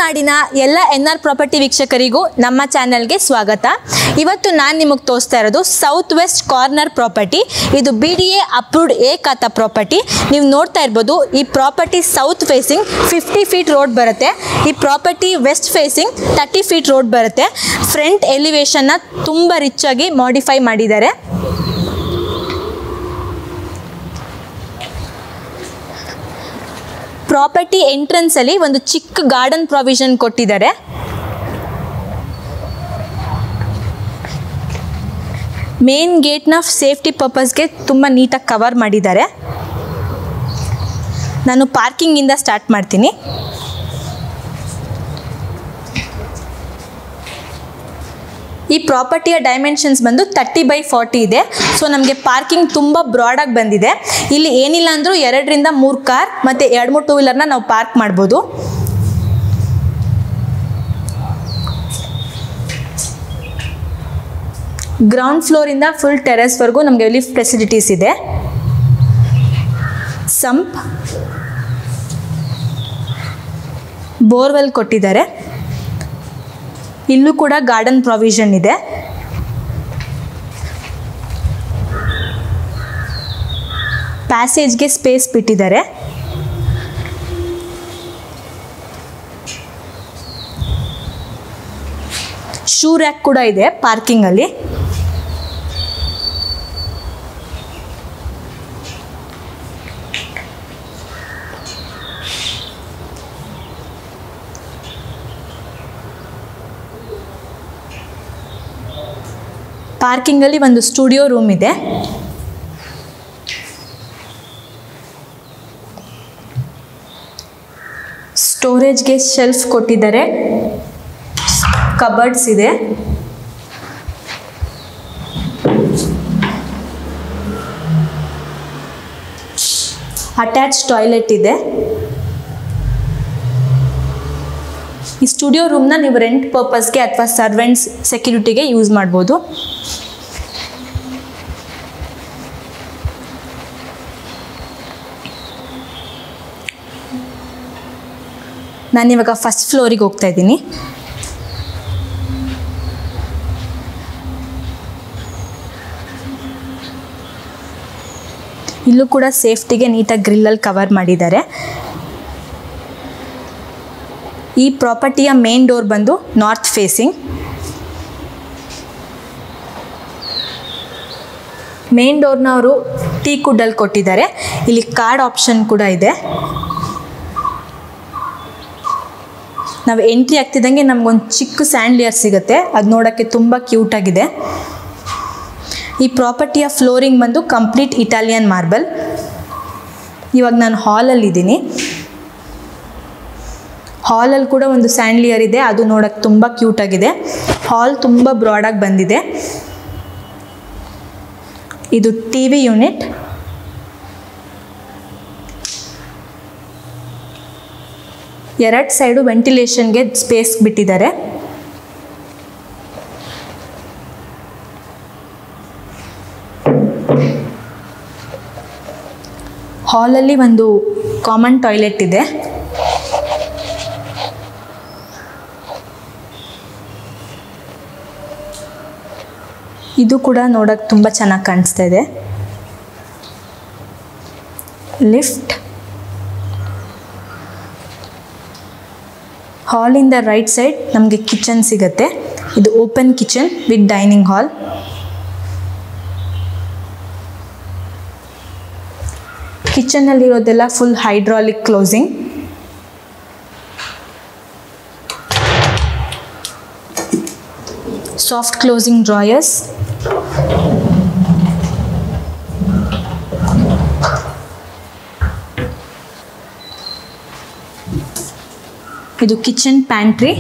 ತುಳುನಾಡಿನ ಎಲ್ಲ NR property ವೀಕ್ಷಕರಿಗೂ ನಮ್ಮ ಚಾನೆಲ್ಗೆ ಸ್ವಾಗತ. ಇವತ್ತು ನಾನು ನಿಮಗೆ ತೋರಿಸ್ತಾ ಇರೋದು ಸೌತ್ ವೆಸ್ಟ್ ಕಾರ್ನರ್ ಪ್ರಾಪರ್ಟಿ. ಇದು BDA approved A khata property. ನೀವು ನೋಡ್ತಾ ಇರ್ಬೋದು, ಈ property south facing 50 feet road ಬರುತ್ತೆ. ಈ property west facing 30 feet road ಬರುತ್ತೆ. ಫ್ರಂಟ್ ಎಲಿವೇಶನ್ನ ತುಂಬ ರಿಚ್ ಆಗಿ ಮಾಡಿಫೈ ಮಾಡಿದ್ದಾರೆ. ಪ್ರಾಪರ್ಟಿ ಎಂಟ್ರೆನ್ಸ್ ಅಲ್ಲಿ ಒಂದು ಚಿಕ್ಕ ಗಾರ್ಡನ್ ಪ್ರಾವಿಷನ್ ಕೊಟ್ಟಿದ್ದಾರೆ. ಮೇನ್ ಗೇಟ್ನ ಸೇಫ್ಟಿ ಪರ್ಪಸ್ಗೆ ತುಂಬ ನೀಟಾಗಿ ಕವರ್ ಮಾಡಿದ್ದಾರೆ. ನಾನು ಪಾರ್ಕಿಂಗಿಂದ ಸ್ಟಾರ್ಟ್ ಮಾಡ್ತೀನಿ. ಈ ಪ್ರಾಪರ್ಟಿಯ ಡೈಮೆನ್ಷನ್ಸ್ ಬಂದು 30x40 ಇದೆ. ಸೊ ನಮಗೆ ಪಾರ್ಕಿಂಗ್ ತುಂಬ ಬ್ರಾಡಾಗಿ ಬಂದಿದೆ. ಇಲ್ಲಿ ಏನಿಲ್ಲ ಅಂದರೂ 2 ರಿಂದ 3 ಕಾರ್ ಮತ್ತು 2-3 ಟೂ ವೀಲರ್ನ ನಾವು ಪಾರ್ಕ್ ಮಾಡ್ಬೋದು. ಗ್ರೌಂಡ್ ಫ್ಲೋರಿಂದ ಫುಲ್ ಟೆರೆಸ್ವರೆಗೂ ನಮಗೆ ಲಿಫ್ಟ್ ಫೆಸಿಲಿಟೀಸ್ ಇದೆ. ಸಂಪ್, ಬೋರ್ವೆಲ್ ಕೊಟ್ಟಿದ್ದಾರೆ. ಇಲ್ಲೂ ಕೂಡ ಗಾರ್ಡನ್ ಪ್ರಾವಿಷನ್ ಇದೆ. ಪ್ಯಾಸೇಜ್ಗೆ ಸ್ಪೇಸ್ ಬಿಟ್ಟಿದ್ದಾರೆ. ಶೂ ರ್ಯಾಕ್ ಕೂಡ ಇದೆ ಪಾರ್ಕಿಂಗ್ ಅಲ್ಲಿ. ಪಾರ್ಕಿಂಗ್ ಅಲ್ಲಿ ಒಂದು ಸ್ಟುಡಿಯೋ ರೂಮ್ ಇದೆ. ಸ್ಟೋರೇಜ್ಗೆ ಶೆಲ್ಫ್ ಕೊಟ್ಟಿದ್ದಾರೆ. ಕಬರ್ಡ್ಸ್ ಇದೆ. ಅಟ್ಯಾಚ್ ಟಾಯ್ಲೆಟ್ ಇದೆ. ಈ ಸ್ಟುಡಿಯೋ ರೂಮ್ನ ನೀವು ರೆಂಟ್ ಪರ್ಪಸ್ಗೆ ಅಥವಾ ಸರ್ವೆಂಟ್ಸ್ ಸೆಕ್ಯೂರಿಟಿಗೆ ಯೂಸ್ ಮಾಡ್ಬೋದು. ನಾನಿವಾಗ ಫಸ್ಟ್ ಫ್ಲೋರಿಗೆ ಹೋಗ್ತಾ ಇದ್ದೀನಿ. ಇಲ್ಲೂ ಕೂಡ ಸೇಫ್ಟಿಗೆ ನೀಟಾಗಿ ಗ್ರಿಲ್ಲಲ್ಲಿ ಕವರ್ ಮಾಡಿದ್ದಾರೆ. ಈ ಪ್ರಾಪರ್ಟಿಯ ಮೇನ್ ಡೋರ್ ಬಂದು ನಾರ್ತ್ ಫೇಸಿಂಗ್. ಮೇನ್ ಡೋರ್ನ ಅವರು ಟೀ ಕುಡ್ಡಲ್ಲಿ ಕೊಟ್ಟಿದ್ದಾರೆ. ಇಲ್ಲಿ ಕಾರ್ಡ್ ಆಪ್ಷನ್ ಕೂಡ ಇದೆ. ನಾವು ಎಂಟ್ರಿ ಆಗ್ತಿದ್ದಂಗೆ ನಮಗೊಂದು ಚಿಕ್ಕ ಸ್ಯಾಂಡ್ಲಿಯರ್ ಸಿಗುತ್ತೆ. ಅದು ನೋಡೋಕ್ಕೆ ತುಂಬ ಕ್ಯೂಟಾಗಿದೆ. ಈ ಪ್ರಾಪರ್ಟಿಯ ಫ್ಲೋರಿಂಗ್ ಬಂದು ಕಂಪ್ಲೀಟ್ ಇಟಾಲಿಯನ್ ಮಾರ್ಬಲ್. ಇವಾಗ ನಾನು ಹಾಲಲ್ಲಿದ್ದೀನಿ. ಹಾಲಲ್ಲಿ ಕೂಡ ಒಂದು ಸ್ಯಾಂಡ್ಲಿಯರ್ ಇದೆ. ಅದು ನೋಡೋಕ್ಕೆ ತುಂಬ ಕ್ಯೂಟಾಗಿದೆ. ಹಾಲ್ ತುಂಬ ಬ್ರಾಡಾಗಿ ಬಂದಿದೆ. ಇದು TV ಯೂನಿಟ್. ಎರಡು ಸೈಡು ವೆಂಟಿಲೇಷನ್ಗೆ ಸ್ಪೇಸ್ ಬಿಟ್ಟಿದ್ದಾರೆ. ಹಾಲಲ್ಲಿ ಒಂದು ಕಾಮನ್ ಟಾಯ್ಲೆಟ್ ಇದೆ. ಇದು ಕೂಡ ನೋಡೋಕ್ಕೆ ತುಂಬ ಚೆನ್ನಾಗಿ ಕಾಣಿಸ್ತಾ ಇದೆ. ಲಿಫ್ಟ್. ಹಾಲಿಂದ ರೈಟ್ ಸೈಡ್ ನಮಗೆ ಕಿಚನ್ ಸಿಗುತ್ತೆ. ಇದು open kitchen with dining hall. ಕಿಚನ್ನಲ್ಲಿರೋದೆಲ್ಲ full hydraulic closing. Soft closing drawers. ಇದು ಕಿಚನ್ ಪ್ಯಾಂಟ್ರಿ.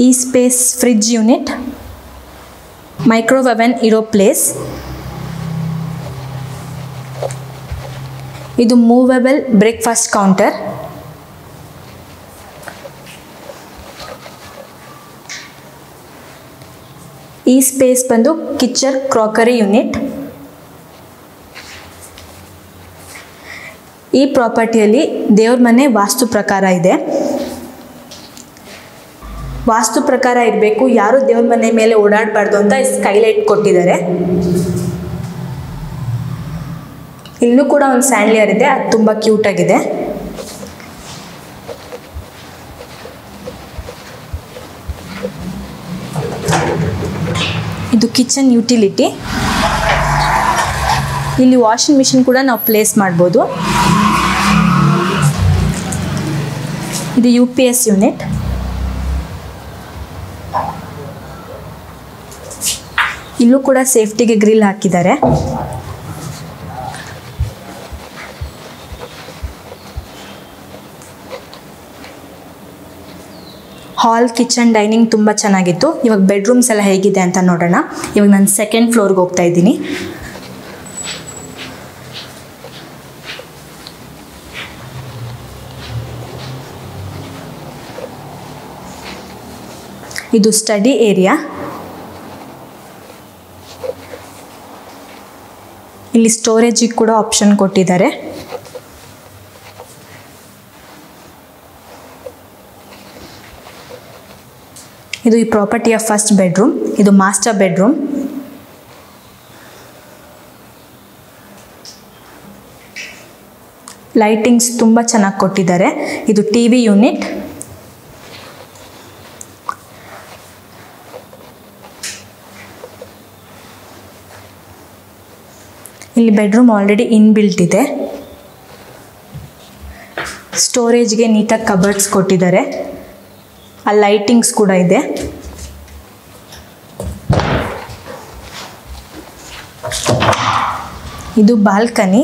ಈ space fridge unit. Microwave oven ಇರೋ ಪ್ಲೇಸ್. ಇದು ಮೂವೇಬಲ್ ಬ್ರೇಕ್ಫಾಸ್ಟ್ ಕೌಂಟರ್. ಈ ಸ್ಪೇಸ್ ಬಂದು ಕಿಚನ್ ಕ್ರಾಕರಿ ಯೂನಿಟ್. ಈ ಪ್ರಾಪರ್ಟಿಯಲ್ಲಿ ದೇವ್ರ ಮನೆ ವಾಸ್ತು ಪ್ರಕಾರ ಇದೆ. ವಾಸ್ತು ಪ್ರಕಾರ ಇರಬೇಕು, ಯಾರು ದೇವ್ರ ಮನೆ ಮೇಲೆ ಓಡಾಡಬಾರ್ದು ಅಂತ ಸ್ಕೈಲೈಟ್ ಕೊಟ್ಟಿದ್ದಾರೆ. ಇಲ್ಲೂ ಕೂಡ ಒಂದು ಸ್ಯಾಂಡ್ಲಿಯರ್ ಇದೆ, ಅದು ತುಂಬ ಕ್ಯೂಟ್ ಆಗಿದೆ. ಇದು ಕಿಚನ್ ಯುಟಿಲಿಟಿ. ಇಲ್ಲಿ ವಾಷಿಂಗ್ ಮಿಷಿನ್ ಕೂಡ ನಾವು ಪ್ಲೇಸ್ ಮಾಡ್ಬೋದು. ಇದು UPS ಯೂನಿಟ್. ಇಲ್ಲೂ ಕೂಡ ಸೇಫ್ಟಿಗೆ ಗ್ರಿಲ್ ಹಾಕಿದ್ದಾರೆ. ಹಾಲ್, ಕಿಚನ್, ಡೈನಿಂಗ್ ತುಂಬ ಚೆನ್ನಾಗಿತ್ತು. ಇವಾಗ ಬೆಡ್ರೂಮ್ಸ್ ಎಲ್ಲ ಹೇಗಿದೆ ಅಂತ ನೋಡೋಣ. ಇವಾಗ ನಾನು ಸೆಕೆಂಡ್ ಫ್ಲೋರ್ಗೆ ಹೋಗ್ತಾ ಇದ್ದೀನಿ. ಇದು ಸ್ಟಡಿ ಏರಿಯಾ. ಇಲ್ಲಿ ಸ್ಟೋರೇಜಿಗೆ ಕೂಡ ಆಪ್ಷನ್ ಕೊಟ್ಟಿದ್ದಾರೆ. ಇದು ಈ ಪ್ರಾಪರ್ಟಿಯ ಫಸ್ಟ್ ಬೆಡ್ರೂಮ್. ಇದು ಮಾಸ್ಟರ್ ಬೆಡ್ರೂಮ್. ಲೈಟಿಂಗ್ಸ್ ತುಂಬ ಚೆನ್ನಾಗಿ ಕೊಟ್ಟಿದ್ದಾರೆ. ಇದು TV ಯೂನಿಟ್. ಇಲ್ಲಿ ಬೆಡ್ರೂಮ್ ಆಲ್ರೆಡಿ ಇನ್ಬಿಲ್ಟ್ ಇದೆ. ಸ್ಟೋರೇಜ್ಗೆ ನೀಟಾಗಿ ಕಬರ್ಡ್ಸ್ ಕೊಟ್ಟಿದ್ದಾರೆ. ಆ ಲೈಟಿಂಗ್ಸ್ ಕೂಡ ಇದೆ. ಇದು ಬಾಲ್ಕನಿ.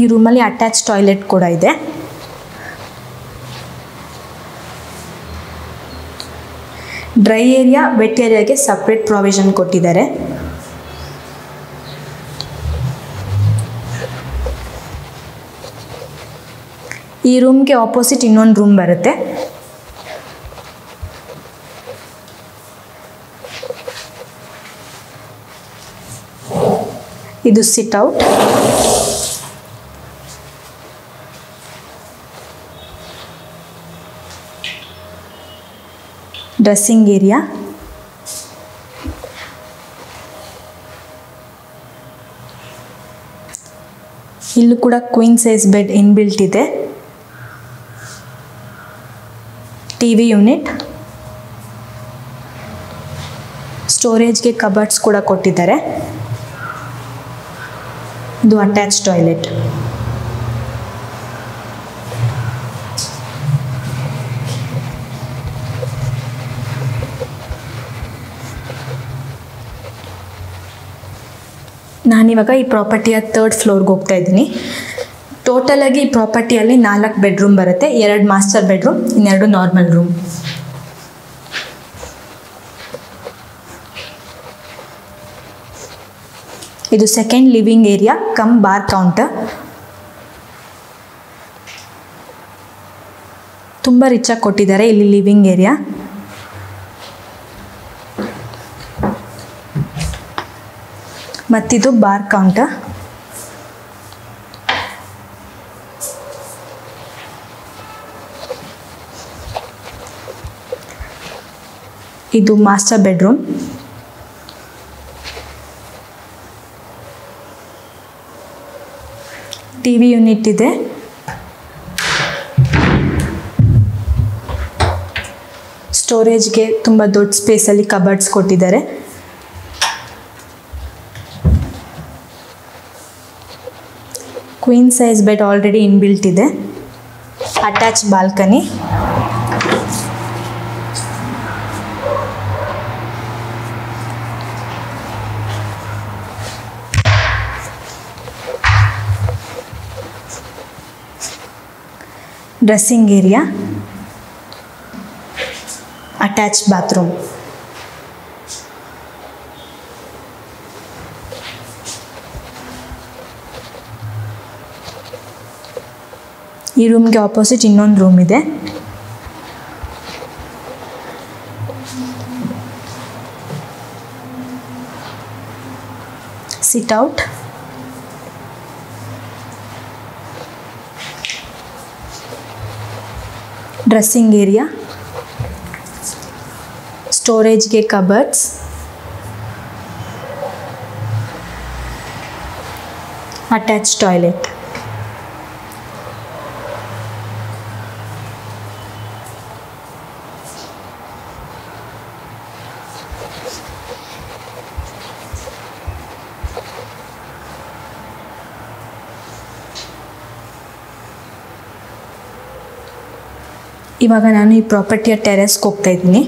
ಈ ರೂಮಲ್ಲಿ ಅಟ್ಯಾಚ್ ಟಾಯ್ಲೆಟ್ ಕೂಡ ಇದೆ. ಡ್ರೈ ಏರಿಯಾ, ವೆಟ್ ಏರಿಯಾಗೆ ಸಪ್ರೇಟ್ ಪ್ರಾವಿಷನ್ ಕೊಟ್ಟಿದ್ದಾರೆ. ಈ ರೂಮ್ಗೆ ಆಪೋಸಿಟ್ ಇನ್ನೊಂದು ರೂಮ್ ಬರುತ್ತೆ. ಇದು ಸಿಟ್ ಔಟ್. Dressing area. ಇಲ್ಲೂ ಕೂಡ ಕ್ವೀನ್ ಸೈಜ್ ಬೆಡ್ ಇನ್ಬಿಲ್ಟ್ ಇದೆ. TV unit. ಸ್ಟೋರೇಜ್ಗೆ ಕಬರ್ಡ್ಸ್ ಕೂಡ ಕೊಟ್ಟಿದ್ದಾರೆ. ಇದು ಅಟ್ಯಾಚ್ ಟಾಯ್ಲೆಟ್. ನಾನಿವಾಗ ಈ ಪ್ರಾಪರ್ಟಿಯ 3rd ಫ್ಲೋರ್ಗೆ ಹೋಗ್ತಾ ಇದ್ದೀನಿ. ಟೋಟಲಾಗಿ ಈ ಪ್ರಾಪರ್ಟಿಯಲ್ಲಿ 4 ಬೆಡ್ರೂಮ್ ಬರುತ್ತೆ. 2 ಮಾಸ್ಟರ್ ಬೆಡ್ರೂಮ್, ಇನ್ನೆರಡು ನಾರ್ಮಲ್ ರೂಮ್. ಇದು second living area cum bar counter. ತುಂಬ ರಿಚಾಗಿ ಕೊಟ್ಟಿದ್ದಾರೆ ಇಲ್ಲಿ ಲಿವಿಂಗ್ ಏರಿಯಾ. ಮತ್ತಿದು ಬಾರ್ ಕೌಂಟರ್. ಇದು ಮಾಸ್ಟರ್ ಬೆಡ್ರೂಮ್. TV ಯೂನಿಟ್ ಇದೆ. ಸ್ಟೋರೇಜ್ಗೆ ತುಂಬ ದೊಡ್ಡ ಸ್ಪೇಸಲ್ಲಿ ಕಬರ್ಡ್ಸ್ ಕೊಟ್ಟಿದ್ದಾರೆ. Queen size bed already inbuilt ಇದೆ. Attach balcony. Dressing area, attach bathroom. ಈ ರೂಮ್ಗೆ ಆಪೋಸಿಟ್ ಇನ್ನೊಂದು ರೂಮ್ ಇದೆ. Sit out. Dressing area. Storage ge cupboards. Attached toilet. ಇವಾಗ ನಾನು ಈ ಪ್ರಾಪರ್ಟಿಯ ಟೆರೆಸ್ಗೆ ಹೋಗ್ತಾ ಇದ್ದೀನಿ.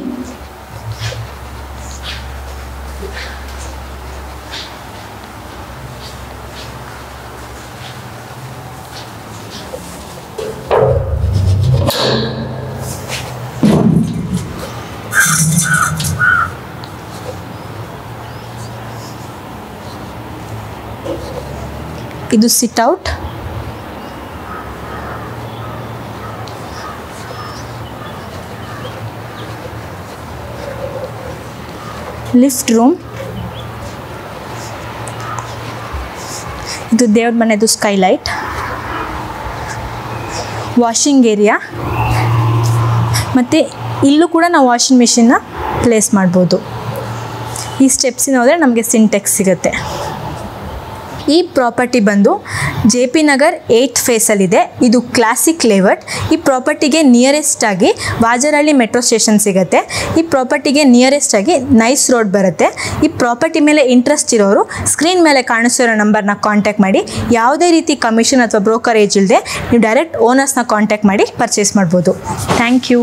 ಇದು ಸಿಟ್ ಔಟ್. Lift room. ಇದು ದೇವ್ರ ಮನೆದು ಸ್ಕೈಲೈಟ್. Washing area. ಮತ್ತು ಇಲ್ಲೂ ಕೂಡ ನಾವು ವಾಷಿಂಗ್ ಮಿಷಿನ್ನ ಪ್ಲೇಸ್ ಮಾಡ್ಬೋದು. ಈ ಸ್ಟೆಪ್ಸಿನ ಹೋದರೆ ನಮಗೆ ಸಿಂಟೆಕ್ಸ್ ಸಿಗುತ್ತೆ. ಈ ಪ್ರಾಪರ್ಟಿ ಬಂದು JP ನಗರ್ 8th ಫೇಸಲ್ಲಿದೆ. ಇದು ಕ್ಲಾಸಿಕ್ ಲೇಔಟ್. ಈ ಪ್ರಾಪರ್ಟಿಗೆ ನಿಯರೆಸ್ಟ್ ಆಗಿ ವಾಜರಹಳ್ಳಿ ಮೆಟ್ರೋ ಸ್ಟೇಷನ್ ಸಿಗುತ್ತೆ. ಈ ಪ್ರಾಪರ್ಟಿಗೆ ನಿಯರೆಸ್ಟ್ ಆಗಿ ನೈಸ್ ರೋಡ್ ಬರುತ್ತೆ. ಈ ಪ್ರಾಪರ್ಟಿ ಮೇಲೆ ಇಂಟ್ರೆಸ್ಟ್ ಇರೋರು ಸ್ಕ್ರೀನ್ ಮೇಲೆ ಕಾಣಿಸಿರೋ ನಂಬರ್ನ ಕಾಂಟ್ಯಾಕ್ಟ್ ಮಾಡಿ. ಯಾವುದೇ ರೀತಿ ಕಮಿಷನ್ ಅಥವಾ ಬ್ರೋಕರೇಜ್ ಇಲ್ಲದೆ ನೀವು ಡೈರೆಕ್ಟ್ ಓನರ್ಸ್ನ ಕಾಂಟ್ಯಾಕ್ಟ್ ಮಾಡಿ ಪರ್ಚೇಸ್ ಮಾಡ್ಬೋದು. Thank you.